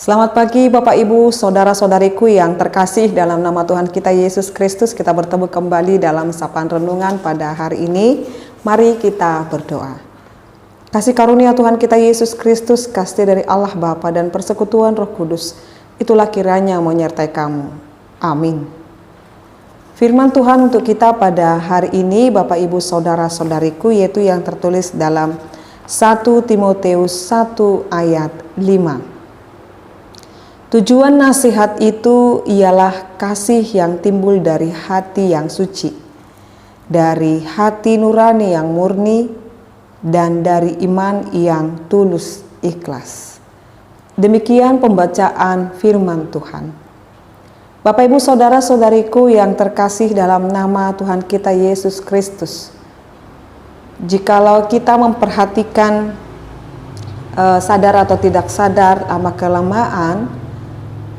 Selamat pagi Bapak Ibu, Saudara-saudariku yang terkasih dalam nama Tuhan kita Yesus Kristus. Kita bertemu kembali dalam sapaan renungan pada hari ini. Mari kita berdoa. Kasih karunia Tuhan kita Yesus Kristus, kasih dari Allah Bapa dan persekutuan Roh Kudus, itulah kiranya menyertai kamu. Amin. Firman Tuhan untuk kita pada hari ini Bapak Ibu Saudara-saudariku, yaitu yang tertulis dalam 1 Timotius 1 ayat 5. Tujuan nasihat itu ialah kasih yang timbul dari hati yang suci, dari hati nurani yang murni, dan dari iman yang tulus ikhlas. Demikian pembacaan firman Tuhan. Bapak Ibu Saudara-saudariku yang terkasih dalam nama Tuhan kita Yesus Kristus, jikalau kita memperhatikan sadar atau tidak sadar ama kelamaan,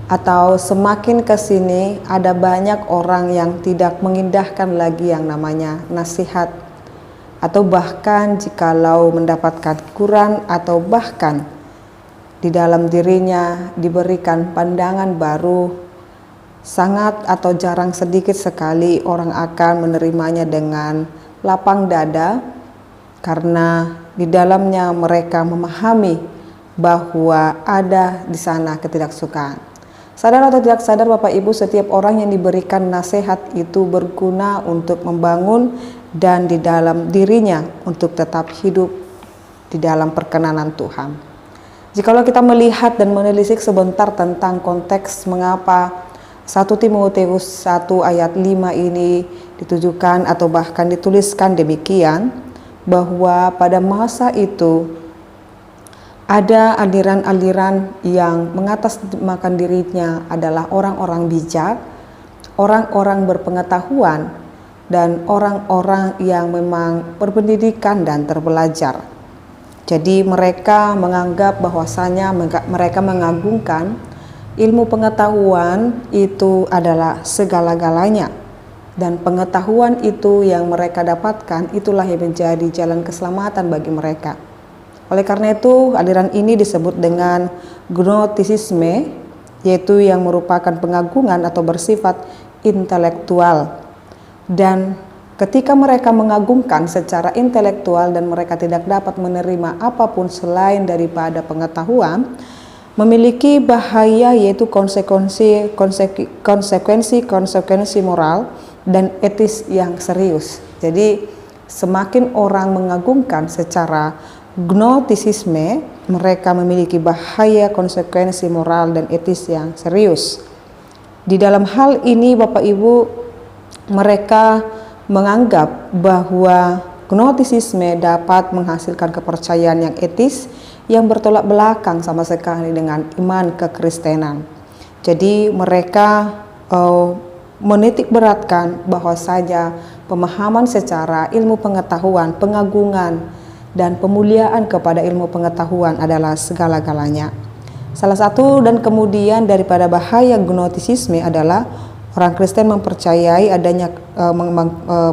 atau semakin ke sini ada banyak orang yang tidak mengindahkan lagi yang namanya nasihat, atau bahkan jikalau mendapatkan kurang atau bahkan di dalam dirinya diberikan pandangan baru, sangat atau jarang sedikit sekali orang akan menerimanya dengan lapang dada, karena di dalamnya mereka memahami bahwa ada di sana ketidaksukaan. Sadar atau tidak sadar Bapak Ibu, setiap orang yang diberikan nasihat itu berguna untuk membangun dan di dalam dirinya untuk tetap hidup di dalam perkenanan Tuhan. Jikalau kita melihat dan menelisik sebentar tentang konteks mengapa 1 Timotius 1 ayat 5 ini ditujukan atau bahkan dituliskan demikian, bahwa pada masa itu ada aliran-aliran yang mengatasnamakan dirinya adalah orang-orang bijak, orang-orang berpengetahuan, dan orang-orang yang memang berpendidikan dan terbelajar. Jadi mereka menganggap bahwasanya mereka mengagungkan ilmu pengetahuan itu adalah segala-galanya. Dan pengetahuan itu yang mereka dapatkan, itulah yang menjadi jalan keselamatan bagi mereka. Oleh karena itu, aliran ini disebut dengan gnosticisme, yaitu yang merupakan pengagungan atau bersifat intelektual. Dan ketika mereka mengagungkan secara intelektual dan mereka tidak dapat menerima apapun selain daripada pengetahuan, memiliki bahaya, yaitu konsekuensi moral dan etis yang serius. Jadi semakin orang mengagungkan secara gnosticisme, mereka memiliki bahaya, konsekuensi moral dan etis yang serius. Di dalam hal ini Bapak Ibu, mereka menganggap bahwa gnosticisme dapat menghasilkan kepercayaan yang etis yang bertolak belakang sama sekali dengan iman kekristenan. Jadi mereka menitik beratkan bahwa saja pemahaman secara ilmu pengetahuan, pengagungan, dan pemuliaan kepada ilmu pengetahuan adalah segala-galanya. Salah satu dan kemudian daripada bahaya gnosticisme adalah orang Kristen mempercayai adanya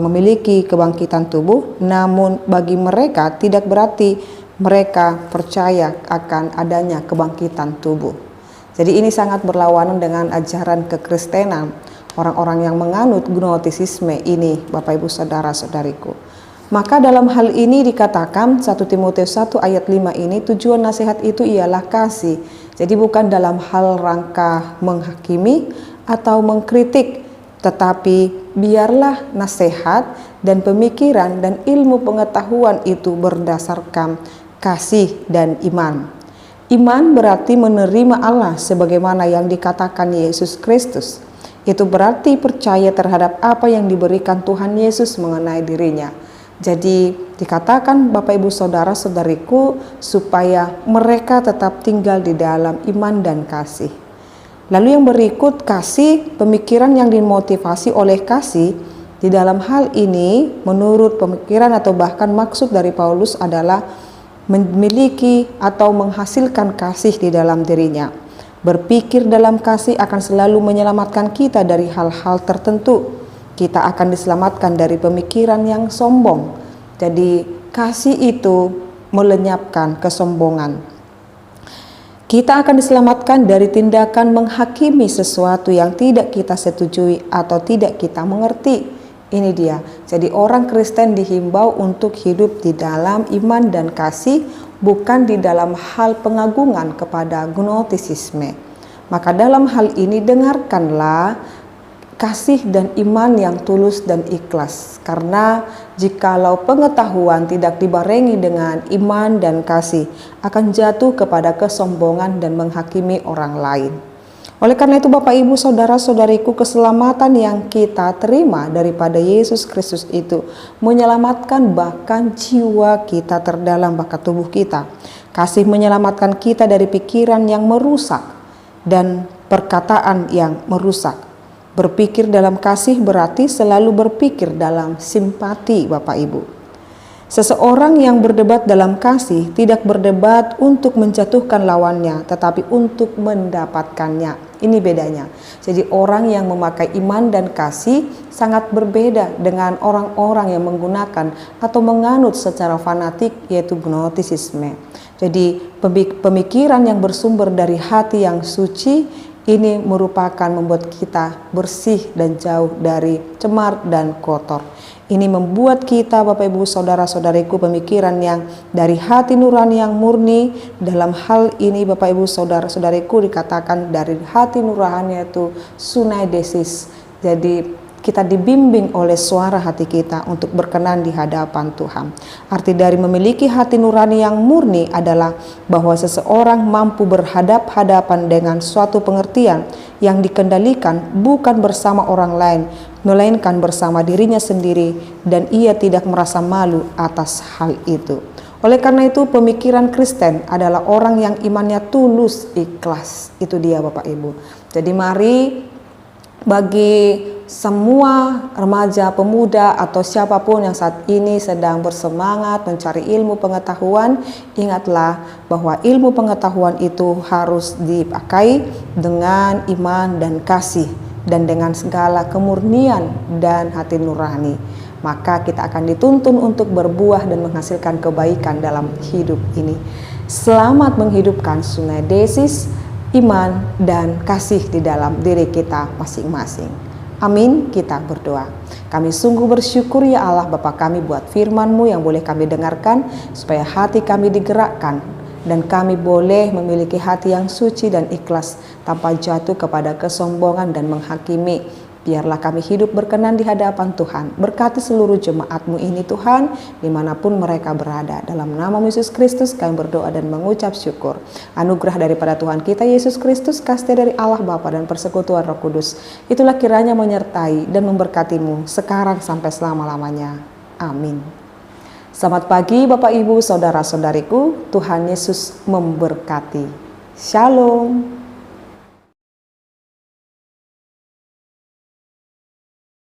memiliki kebangkitan tubuh, namun bagi mereka tidak berarti mereka percaya akan adanya kebangkitan tubuh. Jadi ini sangat berlawanan dengan ajaran kekristenan orang-orang yang menganut gnosticisme ini, Bapak Ibu Saudara-saudariku. Maka dalam hal ini dikatakan 1 Timotius 1 ayat 5 ini, tujuan nasihat itu ialah kasih. Jadi bukan dalam hal rangka menghakimi atau mengkritik, tetapi biarlah nasihat dan pemikiran dan ilmu pengetahuan itu berdasarkan kasih dan iman. Iman berarti menerima Allah sebagaimana yang dikatakan Yesus Kristus. Itu berarti percaya terhadap apa yang diberikan Tuhan Yesus mengenai dirinya. Jadi dikatakan Bapak Ibu Saudara-saudariku supaya mereka tetap tinggal di dalam iman dan kasih. Lalu yang berikut, kasih, pemikiran yang dimotivasi oleh kasih. Di dalam hal ini menurut pemikiran atau bahkan maksud dari Paulus adalah memiliki atau menghasilkan kasih di dalam dirinya. Berpikir dalam kasih akan selalu menyelamatkan kita dari hal-hal tertentu. Kita akan diselamatkan dari pemikiran yang sombong. Jadi kasih itu melenyapkan kesombongan. Kita akan diselamatkan dari tindakan menghakimi sesuatu yang tidak kita setujui atau tidak kita mengerti. Ini dia. Jadi orang Kristen dihimbau untuk hidup di dalam iman dan kasih, bukan di dalam hal pengagungan kepada gnostisisme. Maka dalam hal ini dengarkanlah kasih dan iman yang tulus dan ikhlas. Karena jikalau pengetahuan tidak dibarengi dengan iman dan kasih, akan jatuh kepada kesombongan dan menghakimi orang lain. Oleh karena itu Bapak Ibu Saudara-saudariku, keselamatan yang kita terima daripada Yesus Kristus itu menyelamatkan bahkan jiwa kita terdalam, bahkan tubuh kita. Kasih menyelamatkan kita dari pikiran yang merusak dan perkataan yang merusak. Berpikir dalam kasih berarti selalu berpikir dalam simpati Bapak Ibu. Seseorang yang berdebat dalam kasih tidak berdebat untuk menjatuhkan lawannya, tetapi untuk mendapatkannya. Ini bedanya. Jadi orang yang memakai iman dan kasih sangat berbeda dengan orang-orang yang menggunakan atau menganut secara fanatik, yaitu gnostisisme. Jadi pemikiran yang bersumber dari hati yang suci ini merupakan membuat kita bersih dan jauh dari cemar dan kotor. Ini membuat kita Bapak Ibu Saudara-saudariku pemikiran yang dari hati nurani yang murni. Dalam hal ini Bapak Ibu Saudara-saudariku dikatakan dari hati nurani itu sunaidesis. Jadi kita dibimbing oleh suara hati kita untuk berkenan di hadapan Tuhan. Arti dari memiliki hati nurani yang murni adalah bahwa seseorang mampu berhadap-hadapan dengan suatu pengertian yang dikendalikan bukan bersama orang lain, melainkan bersama dirinya sendiri, dan ia tidak merasa malu atas hal itu. Oleh karena itu pemikiran Kristen adalah orang yang imannya tulus, ikhlas. Itu dia Bapak Ibu. Jadi mari bagi semua remaja, pemuda, atau siapapun yang saat ini sedang bersemangat mencari ilmu pengetahuan, ingatlah bahwa ilmu pengetahuan itu harus dipakai dengan iman dan kasih dan dengan segala kemurnian dan hati nurani. Maka kita akan dituntun untuk berbuah dan menghasilkan kebaikan dalam hidup ini. Selamat menghidupkan sunaidesis, iman dan kasih di dalam diri kita masing-masing. Amin, kita berdoa. Kami sungguh bersyukur ya Allah Bapa kami buat firman-Mu yang boleh kami dengarkan, supaya hati kami digerakkan dan kami boleh memiliki hati yang suci dan ikhlas tanpa jatuh kepada kesombongan dan menghakimi. Biarlah kami hidup berkenan di hadapan Tuhan. Berkati seluruh jemaat-Mu ini Tuhan, dimanapun mereka berada. Dalam nama Yesus Kristus kami berdoa dan mengucap syukur. Anugerah daripada Tuhan kita Yesus Kristus, kasih dari Allah Bapa dan persekutuan Roh Kudus, itulah kiranya menyertai dan memberkati-Mu sekarang sampai selama-lamanya. Amin. Selamat pagi Bapak Ibu Saudara-saudariku, Tuhan Yesus memberkati. Shalom.